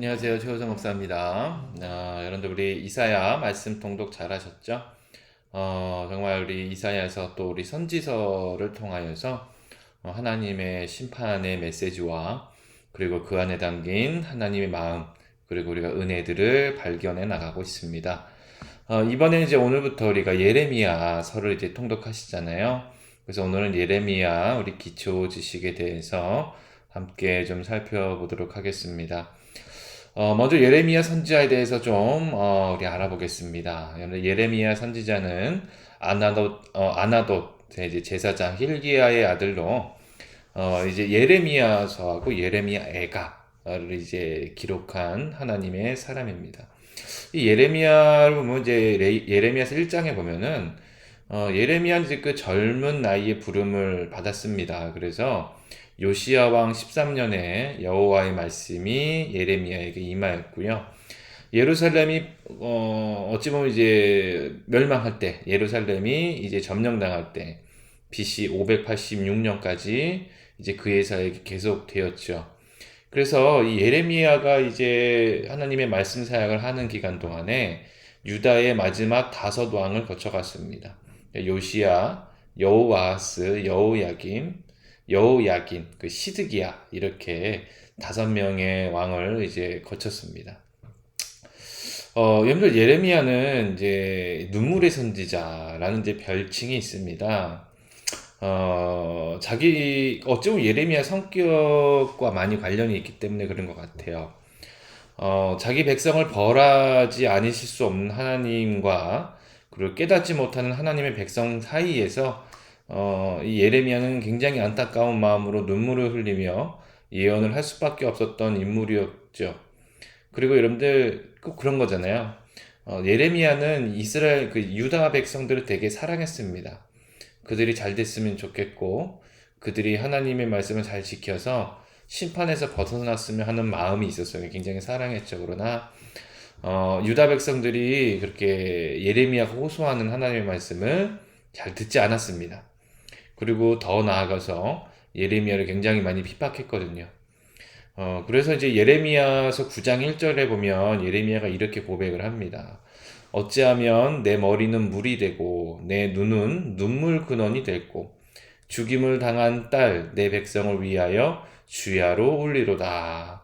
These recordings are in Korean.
안녕하세요. 최호성 목사입니다. 여러분들 우리 이사야 말씀 통독 잘 하셨죠? 정말 우리 이사야에서 또 우리 선지서를 통하여서 하나님의 심판의 메시지와 그리고 그 안에 담긴 하나님의 마음 그리고 우리가 은혜들을 발견해 나가고 있습니다. 이번에 이제 오늘부터 우리가 예레미야서를 이제 통독하시잖아요. 그래서 오늘은 예레미야 우리 기초 지식에 대해서 함께 좀 살펴보도록 하겠습니다. 먼저 예레미야 선지자에 대해서 좀 우리 알아보겠습니다. 예레미야 선지자는 아나돗 이제 제사장 힐기야의 아들로 이제 예레미야서하고 예레미야 애가를 이제 기록한 하나님의 사람입니다. 이 예레미야를 보면 이제 예레미야서 1장에 보면은 예레미야는 이제 그 젊은 나이에 부름을 받았습니다. 그래서 요시야 왕 13년에 여호와의 말씀이 예레미야에게 임하였고요. 예루살렘이 어찌 보면 이제 멸망할 때, 예루살렘이 이제 점령당할 때 BC 586년까지 이제 그의 사역이 계속되었죠. 그래서 이 예레미야가 이제 하나님의 말씀 사역을 하는 기간 동안에 유다의 마지막 다섯 왕을 거쳐갔습니다. 요시야, 여호와하스, 여호야긴, 그 시드기야 이렇게 다섯 명의 왕을 이제 거쳤습니다. 여러분들 예레미야는 이제 눈물의 선지자라는 이제 별칭이 있습니다. 어찌 보면 예레미야 성격과 많이 관련이 있기 때문에 그런 것 같아요. 자기 백성을 벌하지 않으실 수 없는 하나님과 그리고 깨닫지 못하는 하나님의 백성 사이에서 이 예레미야는 굉장히 안타까운 마음으로 눈물을 흘리며 예언을 할 수밖에 없었던 인물이었죠. 그리고 여러분들 꼭 그런 거잖아요. 예레미야는 이스라엘 그 유다 백성들을 되게 사랑했습니다. 그들이 잘 됐으면 좋겠고 그들이 하나님의 말씀을 잘 지켜서 심판에서 벗어났으면 하는 마음이 있었어요. 굉장히 사랑했죠. 그러나 유다 백성들이 그렇게 예레미야가 호소하는 하나님의 말씀을 잘 듣지 않았습니다. 그리고 더 나아가서 예레미야를 굉장히 많이 핍박했거든요. 그래서 이제 예레미야서 9장 1절에 보면 예레미야가 이렇게 고백을 합니다. 어찌하면 내 머리는 물이 되고 내 눈은 눈물 근원이 됐고 죽임을 당한 딸 내 백성을 위하여 주야로 울리로다.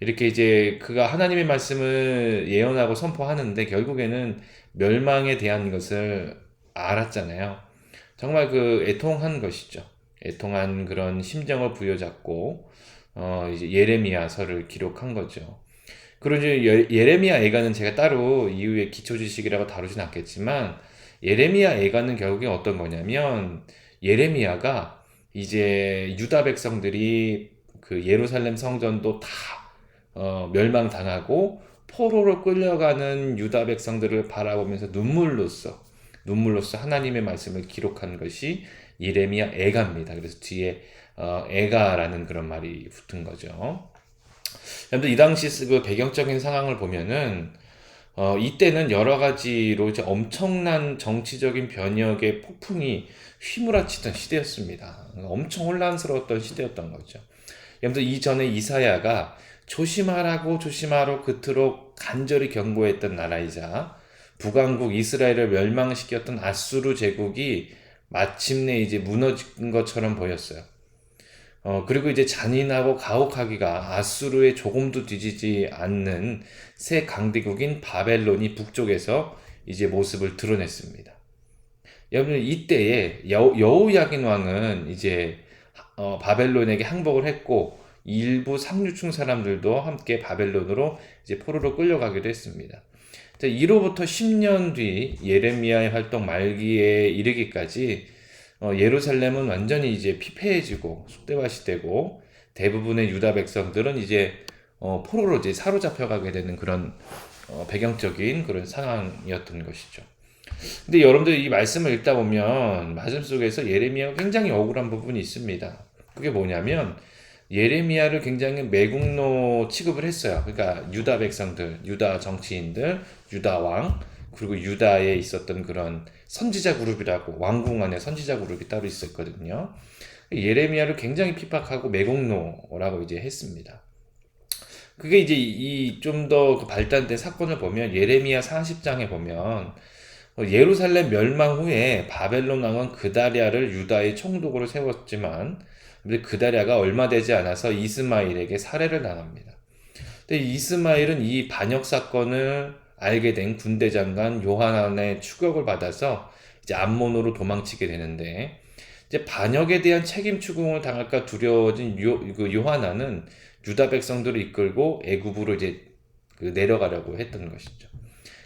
이렇게 이제 그가 하나님의 말씀을 예언하고 선포하는데 결국에는 멸망에 대한 것을 알았잖아요. 정말 그 애통한 것이죠. 애통한 그런 심정을 부여잡고 이제 예레미야서를 기록한 거죠. 그리고 이제 예레미야 애가는 제가 따로 이후에 기초 지식이라고 다루진 않겠지만 예레미야 애가는 결국에 어떤 거냐면 예레미야가 이제 유다 백성들이 그 예루살렘 성전도 다 멸망당하고 포로로 끌려가는 유다 백성들을 바라보면서 눈물로써 하나님의 말씀을 기록한 것이 예레미야 애가입니다. 그래서 뒤에 애가라는 그런 말이 붙은 거죠. 여러분들 이 당시 그 배경적인 상황을 보면은 이때는 여러 가지로 이제 엄청난 정치적인 변혁의 폭풍이 휘몰아치던 시대였습니다. 엄청 혼란스러웠던 시대였던 거죠. 여러분들 이전에 이사야가 조심하라고 그토록 간절히 경고했던 나라이자 북왕국 이스라엘을 멸망시켰던 아수르 제국이 마침내 이제 무너진 것처럼 보였어요. 그리고 이제 잔인하고 가혹하기가 아수르에 조금도 뒤지지 않는 새 강대국인 바벨론이 북쪽에서 이제 모습을 드러냈습니다. 여러분 이때에 여호야긴 왕은 이제 바벨론에게 항복을 했고 일부 상류층 사람들도 함께 바벨론으로 이제 포로로 끌려가기도 했습니다. 이로부터 10년 뒤 예레미야의 활동 말기에 이르기까지 예루살렘은 완전히 이제 피폐해지고 쑥대밭이 되고 대부분의 유다 백성들은 이제 포로로 이제 사로잡혀가게 되는 그런 배경적인 그런 상황이었던 것이죠. 근데 여러분들 이 말씀을 읽다 보면 말씀 속에서 예레미야가 굉장히 억울한 부분이 있습니다. 그게 뭐냐면 예레미야를 굉장히 매국노 취급을 했어요. 그러니까 유다 백성들, 유다 정치인들, 유다 왕, 그리고 유다에 있었던 그런 선지자 그룹이라고 왕궁 안에 선지자 그룹이 따로 있었거든요. 예레미야를 굉장히 핍박하고 매국노라고 이제 했습니다. 그게 이제 이 좀 더 발달된 사건을 보면 예레미야 40장에 보면 예루살렘 멸망 후에 바벨론 왕은 그다랴를 유다의 총독으로 세웠지만 근데 그다랴가 얼마 되지 않아서 이스마일에게 살해를 당합니다. 근데 이스마일은 이 반역 사건을 알게 된 군대 장관 요하난의 추격을 받아서 이제 암몬으로 도망치게 되는데 이제 반역에 대한 책임 추궁을 당할까 두려워진 그 요하난은 유다 백성들을 이끌고 애굽으로 이제 내려가려고 했던 것이죠.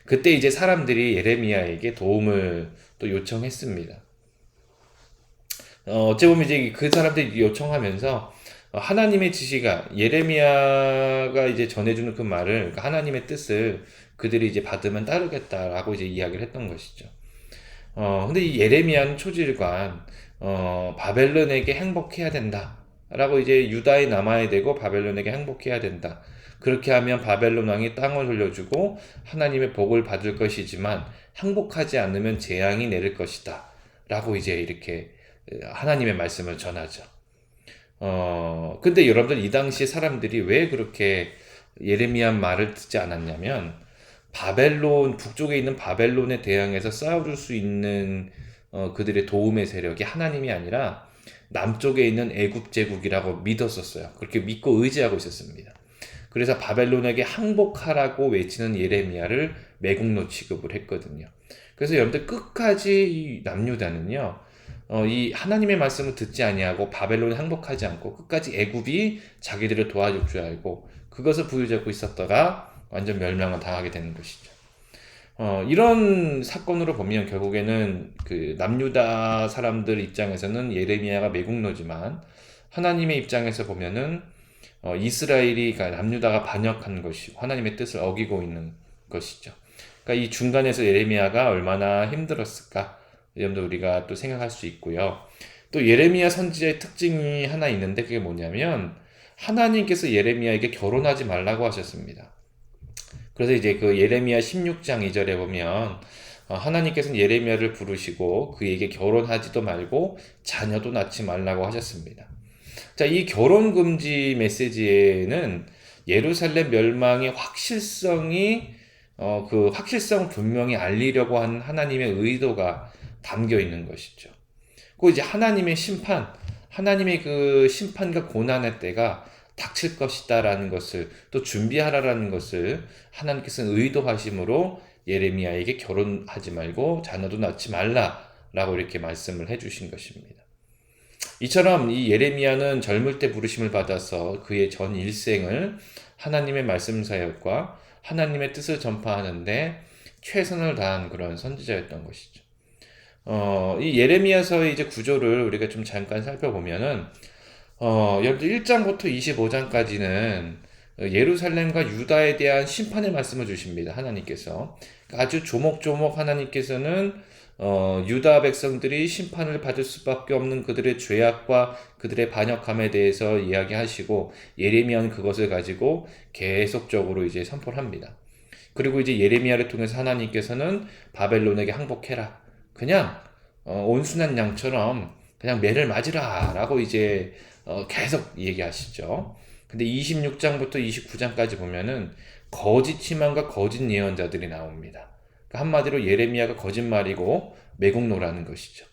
그때 이제 사람들이 예레미야에게 도움을 또 요청했습니다. 어찌 보면 이제 그 사람들이 요청하면서 하나님의 지시가 예레미야가 이제 전해주는 그 말을 그러니까 하나님의 뜻을 그들이 이제 받으면 따르겠다라고 이제 이야기를 했던 것이죠. 근데 이 예레미야는 초질관 바벨론에게 행복해야 된다라고 이제 유다에 남아야 되고 바벨론에게 행복해야 된다. 그렇게 하면 바벨론 왕이 땅을 돌려주고 하나님의 복을 받을 것이지만 행복하지 않으면 재앙이 내릴 것이다. 라고 이제 이렇게 하나님의 말씀을 전하죠. 근데 여러분들 이 당시 사람들이 왜 그렇게 예레미야 말을 듣지 않았냐면 바벨론 북쪽에 있는 바벨론에 대항해서 싸워줄 수 있는 그들의 도움의 세력이 하나님이 아니라 남쪽에 있는 애굽 제국이라고 믿었었어요. 그렇게 믿고 의지하고 있었습니다. 그래서 바벨론에게 항복하라고 외치는 예레미야를 매국노 취급을 했거든요. 그래서 여러분들 끝까지 이 남유다는요, 이 하나님의 말씀을 듣지 아니하고 바벨론에 항복하지 않고 끝까지 애굽이 자기들을 도와줄 줄 알고 그것을 부여잡고 있었다가 완전 멸망을 당하게 되는 것이죠. 이런 사건으로 보면 결국에는 그 남유다 사람들 입장에서는 예레미야가 매국노지만 하나님의 입장에서 보면은 이스라엘이 그러니까 남유다가 반역한 것이고 하나님의 뜻을 어기고 있는 것이죠. 그러니까 이 중간에서 예레미야가 얼마나 힘들었을까? 여러분들 우리가 또 생각할 수 있고요. 또 예레미야 선지자의 특징이 하나 있는데 그게 뭐냐면 하나님께서 예레미야에게 결혼하지 말라고 하셨습니다. 그래서 이제 그 예레미야 16장 2절에 보면 하나님께서는 예레미야를 부르시고 그에게 결혼하지도 말고 자녀도 낳지 말라고 하셨습니다. 자, 이 결혼 금지 메시지에는 예루살렘 멸망의 확실성이 그 확실성 분명히 알리려고 한 하나님의 의도가 담겨 있는 것이죠. 그 이제 하나님의 심판, 하나님의 그 심판과 고난의 때가 닥칠 것이다라는 것을 또 준비하라라는 것을 하나님께서는 의도하심으로 예레미야에게 결혼하지 말고 자녀도 낳지 말라라고 이렇게 말씀을 해주신 것입니다. 이처럼 이 예레미야는 젊을 때 부르심을 받아서 그의 전 일생을 하나님의 말씀 사역과 하나님의 뜻을 전파하는데 최선을 다한 그런 선지자였던 것이죠. 이 예레미야서의 이제 구조를 우리가 좀 잠깐 살펴보면은 여러분 1장부터 25장까지는 예루살렘과 유다에 대한 심판의 말씀을 주십니다. 하나님께서 아주 조목조목 하나님께서는 유다 백성들이 심판을 받을 수밖에 없는 그들의 죄악과 그들의 반역함에 대해서 이야기하시고 예레미야는 그것을 가지고 계속적으로 이제 선포를 합니다. 그리고 이제 예레미야를 통해서 하나님께서는 바벨론에게 항복해라. 그냥 온순한 양처럼 그냥 매를 맞으라 라고 이제 계속 얘기하시죠. 근데 26장부터 29장까지 보면은 거짓 희망과 거짓 예언자들이 나옵니다. 그러니까 한마디로 예레미야가 거짓말이고 매국노라는 것이죠.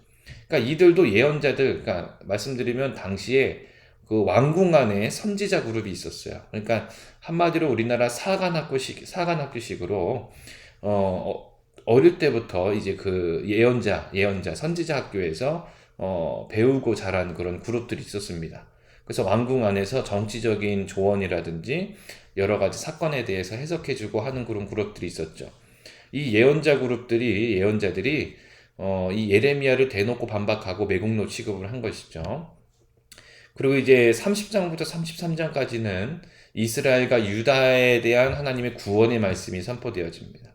그러니까 이들도 예언자들, 그러니까 말씀드리면 당시에 그 왕궁 안에 선지자 그룹이 있었어요. 그러니까 한마디로 우리나라 사관학교식으로 어릴 때부터 이제 그 예언자, 선지자 학교에서 배우고 자란 그런 그룹들이 있었습니다. 그래서 왕궁 안에서 정치적인 조언이라든지 여러 가지 사건에 대해서 해석해주고 하는 그런 그룹들이 있었죠. 이 예언자들이 이 예레미야를 대놓고 반박하고 매국노 취급을 한 것이죠. 그리고 이제 30장부터 33장까지는 이스라엘과 유다에 대한 하나님의 구원의 말씀이 선포되어집니다.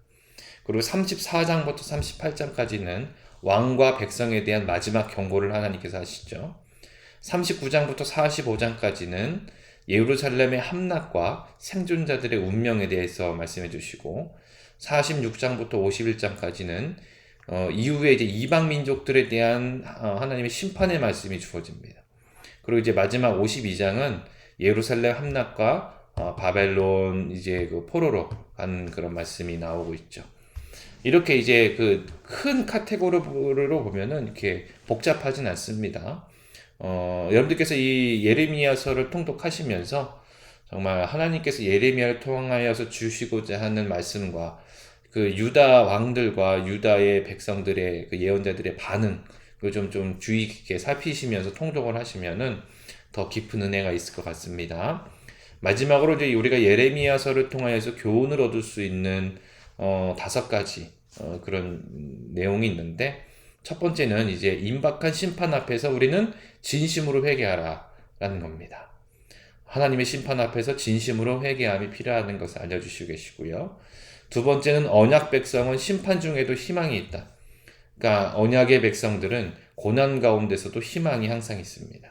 그리고 34장부터 38장까지는 왕과 백성에 대한 마지막 경고를 하나님께서 하시죠. 39장부터 45장까지는 예루살렘의 함락과 생존자들의 운명에 대해서 말씀해 주시고 46장부터 51장까지는 이후에 이제 이방 민족들에 대한 하나님의 심판의 말씀이 주어집니다. 그리고 이제 마지막 52장은 예루살렘 함락과 바벨론 이제 그 포로로 간 그런 말씀이 나오고 있죠. 이렇게 이제 그 큰 카테고리로 보면은 이렇게 복잡하진 않습니다. 여러분들께서 이 예레미야서를 통독하시면서 정말 하나님께서 예레미야를 통하여서 주시고자 하는 말씀과 그 유다 왕들과 유다의 백성들의 그 예언자들의 반응, 좀 주의 깊게 살피시면서 통독을 하시면은 더 깊은 은혜가 있을 것 같습니다. 마지막으로 이제 우리가 예레미야서를 통하여서 교훈을 얻을 수 있는 5가지 그런 내용이 있는데, 첫 번째는 이제 임박한 심판 앞에서 우리는 진심으로 회개하라라는 겁니다. 하나님의 심판 앞에서 진심으로 회개함이 필요하다는 것을 알려주시고 계시고요. 두 번째는 언약 백성은 심판 중에도 희망이 있다. 그러니까 언약의 백성들은 고난 가운데서도 희망이 항상 있습니다.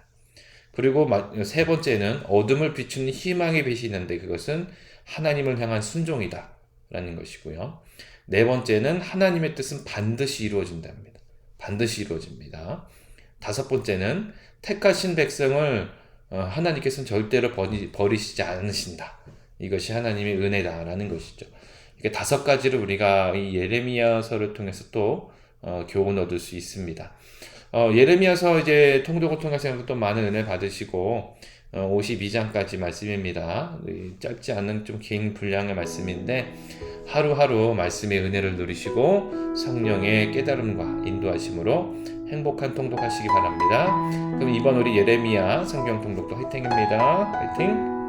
그리고 세 번째는 어둠을 비추는 희망의 빛이 있는데 그것은 하나님을 향한 순종이다 라는 것이고요. 네 번째는 하나님의 뜻은 반드시 이루어진답니다. 반드시 이루어집니다. 다섯 번째는 택하신 백성을 하나님께서는 절대로 버리시지 않으신다. 이것이 하나님의 은혜다라는 것이죠. 이게 5가지를 우리가 이 예레미야서를 통해서 또 교훈 얻을 수 있습니다. 예레미야서 이제 통독을 통해서 또 많은 은혜 받으시고 52장까지 말씀입니다. 짧지 않은 좀 긴 분량의 말씀인데 하루하루 말씀의 은혜를 누리시고 성령의 깨달음과 인도하심으로 행복한 통독하시기 바랍니다. 그럼 이번 우리 예레미야 성경 통독도 화이팅입니다. 화이팅!